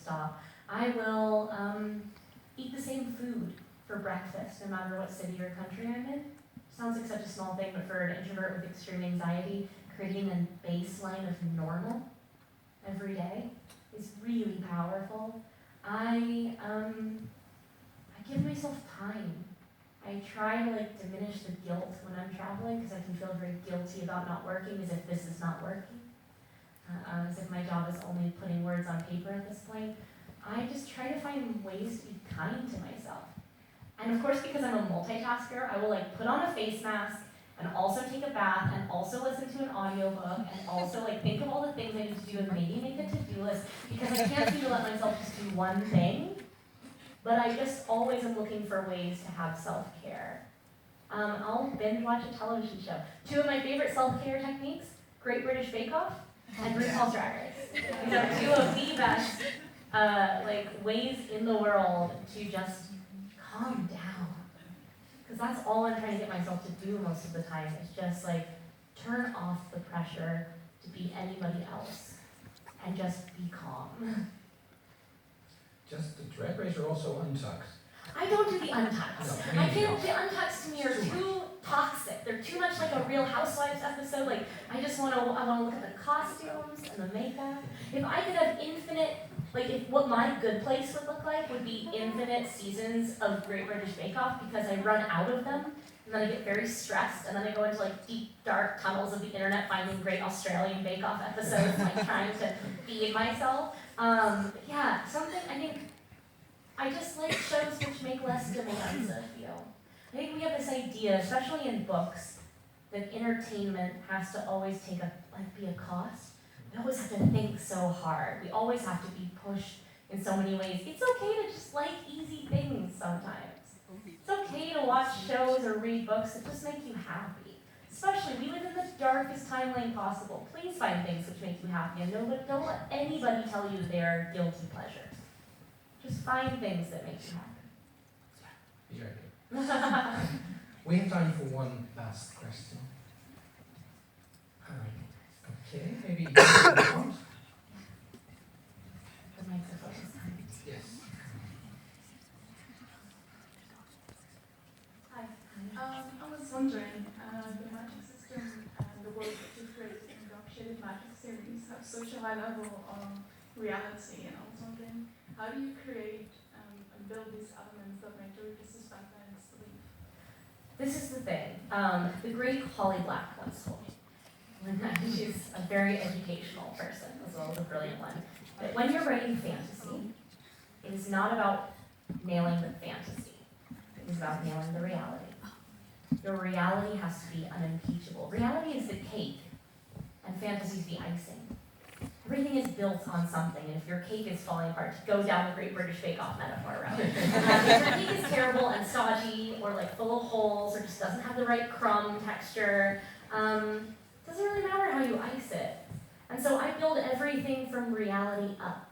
stop. I will eat the same food for breakfast, no matter what city or country I'm in. Sounds like such a small thing, but for an introvert with extreme anxiety, creating a baseline of normal every day is really powerful. I give myself time. I try to diminish the guilt when I'm traveling because I can feel very guilty about not working, as if this is not working, as if my job is only putting words on paper at this point. I just try to find ways to be kind to myself. And of course, because I'm a multitasker, I will put on a face mask and also take a bath and also listen to an audiobook and also think of all the things I need to do and maybe make a to-do list, because I can't seem to let myself just do one thing. But I just always am looking for ways to have self-care. I'll binge watch a television show. 2 of my favorite self-care techniques, Great British Bake Off and RuPaul's Drag Race. These are 2 of the best ways in the world to just calm down. Because that's all I'm trying to get myself to do most of the time, is just turn off the pressure to be anybody else and just be calm. Just the Drag Race or also Untucked? I don't do the Untucked. No, I think the Untucked to me are too toxic. They're too much like a Real Housewives episode. I just want to look at the costumes and the makeup. If I could have infinite, if what my good place would look like would be infinite seasons of Great British Bake Off, because I run out of them, and then I get very stressed, and then I go into deep, dark tunnels of the internet finding great Australian Bake Off episodes, trying to feed myself. Something, I think, I just like shows which make less demands of you. I think we have this idea, especially in books, that entertainment has to always be a cost. We always have to think so hard. We always have to be pushed in so many ways. It's okay to just like easy things sometimes. It's okay to watch shows or read books that just make you happy. Especially, we live in the darkest timeline possible. Please find things which make you happy, and don't let anybody tell you they're guilty pleasures. Just find things that make you happy. Very good. We have time for one last question. Okay, maybe you want? The microphone is on. Yes. Hi. I was wondering, the magic system and the work that you created in the Shaded Magic series have such a high level of reality, and I was wondering, how do you create and build these elements that make the reader suspect that it's belief? This is the thing. The great Holly Black once told me, she's a very educational person, as well as a brilliant one, that when you're writing fantasy, it is not about nailing the fantasy. It is about nailing the reality. Your reality has to be unimpeachable. Reality is the cake, and fantasy is the icing. Everything is built on something, and if your cake is falling apart, go down the Great British Bake Off metaphor route. If your cake is terrible and stodgy, or full of holes, or just doesn't have the right crumb texture, it doesn't really matter how you ice it. And so I build everything from reality up.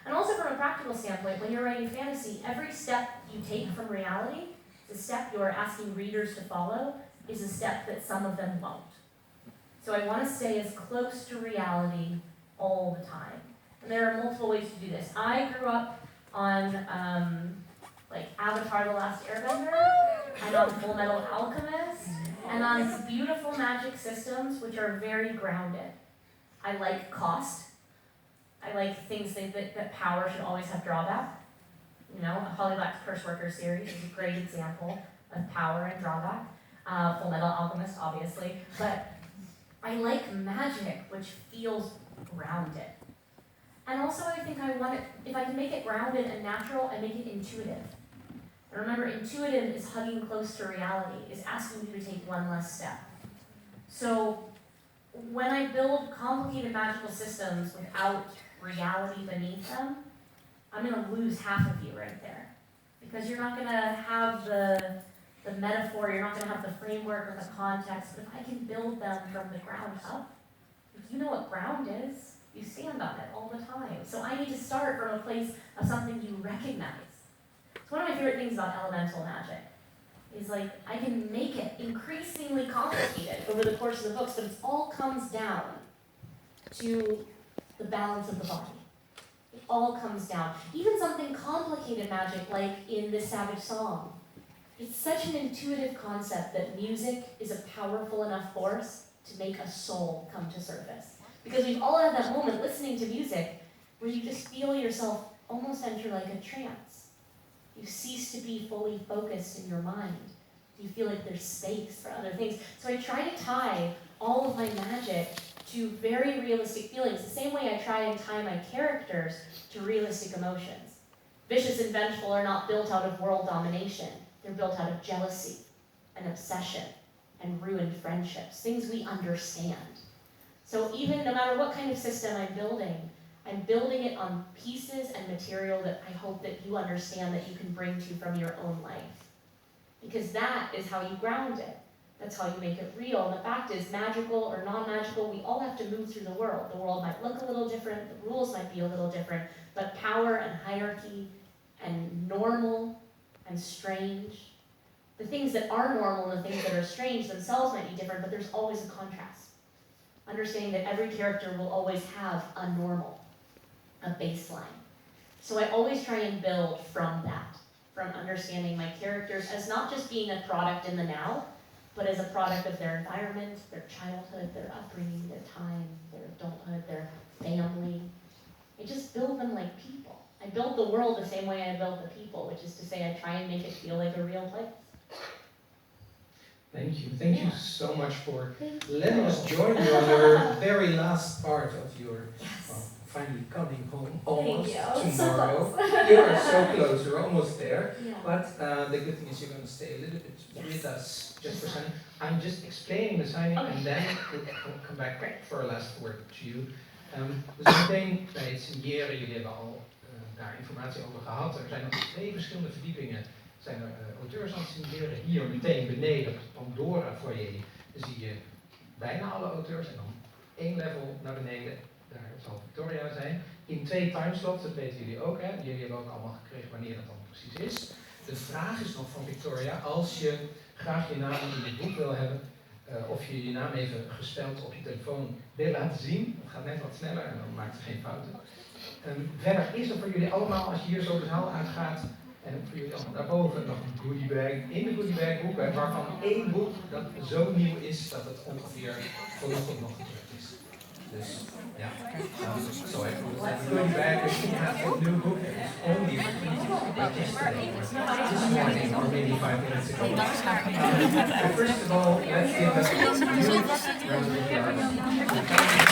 And also from a practical standpoint, when you're writing fantasy, every step you take from reality, the step you're asking readers to follow, is a step that some of them won't. So I want to stay as close to reality all the time. And there are multiple ways to do this. I grew up on Avatar: The Last Airbender, and on Full Metal Alchemist, and on these beautiful magic systems which are very grounded. I like cost. I like things that power should always have drawback. Holly Black's Curse Worker series is a great example of power and drawback. Full Metal Alchemist, obviously. But I like magic which feels grounded. And also I think if I can make it grounded and natural, I make it intuitive. And remember, intuitive is hugging close to reality, is asking you to take one less step. So when I build complicated magical systems without reality beneath them, I'm going to lose half of you right there. Because you're not going to have the metaphor, you're not going to have the framework or the context, but if I can build them from the ground up, if you know what ground is, you stand on it all the time. So I need to start from a place of something you recognize. It's one of my favorite things about elemental magic, is I can make it increasingly complicated over the course of the books, but it all comes down to the balance of the body. It all comes down. Even something complicated magic like in this Savage song. It's such an intuitive concept that music is a powerful enough force to make a soul come to surface. Because we've all had that moment listening to music where you just feel yourself almost enter like a trance. You cease to be fully focused in your mind. You feel like there's space for other things. So I try to tie all of my magic to very realistic feelings, the same way I try and tie my characters to realistic emotions. Vicious and vengeful are not built out of world domination. They're built out of jealousy and obsession and ruined friendships, things we understand. So even no matter what kind of system I'm building it on pieces and material that I hope that you understand that you can bring to from your own life. Because that is how you ground it. That's how you make it real. And the fact is, magical or non-magical, we all have to move through the world. The world might look a little different, the rules might be a little different, but power and hierarchy and normal and strange, the things that are normal and the things that are strange themselves might be different, but there's always a contrast. Understanding that every character will always have a normal, a baseline. So I always try and build from that, from understanding my characters as not just being a product in the now, but as a product of their environment, their childhood, their upbringing, their time, their adulthood, their family. I just build them like people. I build the world the same way I build the people, which is to say I try and make it feel like a real place. Thank you. Thank you so much for letting us join you on your very last part of your finally coming home almost tomorrow. You are so close, you're almost there. Yeah. But the good thing is you're going to stay a little bit with us just for signing. I'm just explaining the signing and then we'll come back for a last word to you. Dus meteen bij het signeren, jullie hebben al daar informatie over gehad. Er zijn nog 2 verschillende verdiepingen. Zijn er auteurs aan het signeren. Hier meteen beneden op de Pandora foyer zie je bijna alle auteurs. En dan 1 level naar beneden, daar zal Victoria zijn. In 2 timeslots, dat weten jullie ook. Hè? Jullie hebben ook allemaal gekregen wanneer dat dan precies is. De vraag is nog van Victoria, als je graag je naam in het boek wil hebben, of je je naam even gespeld op je telefoon wil laten zien. Dat gaat net wat sneller en dan maakt het geen fouten. Verder is er voor jullie allemaal, als je hier zo de zaal uitgaat, en voor jullie allemaal daarboven nog een goodiebag. In de goodiebag boeken, waarvan 1 boek dat zo nieuw is dat het ongeveer vanochtend nog gedrukt is. Dus ja, zo even de goodiebag. If you have a new book, it's only but yesterday, this morning, or maybe 5 minutes ago. First of all, let's give a huge round of applause.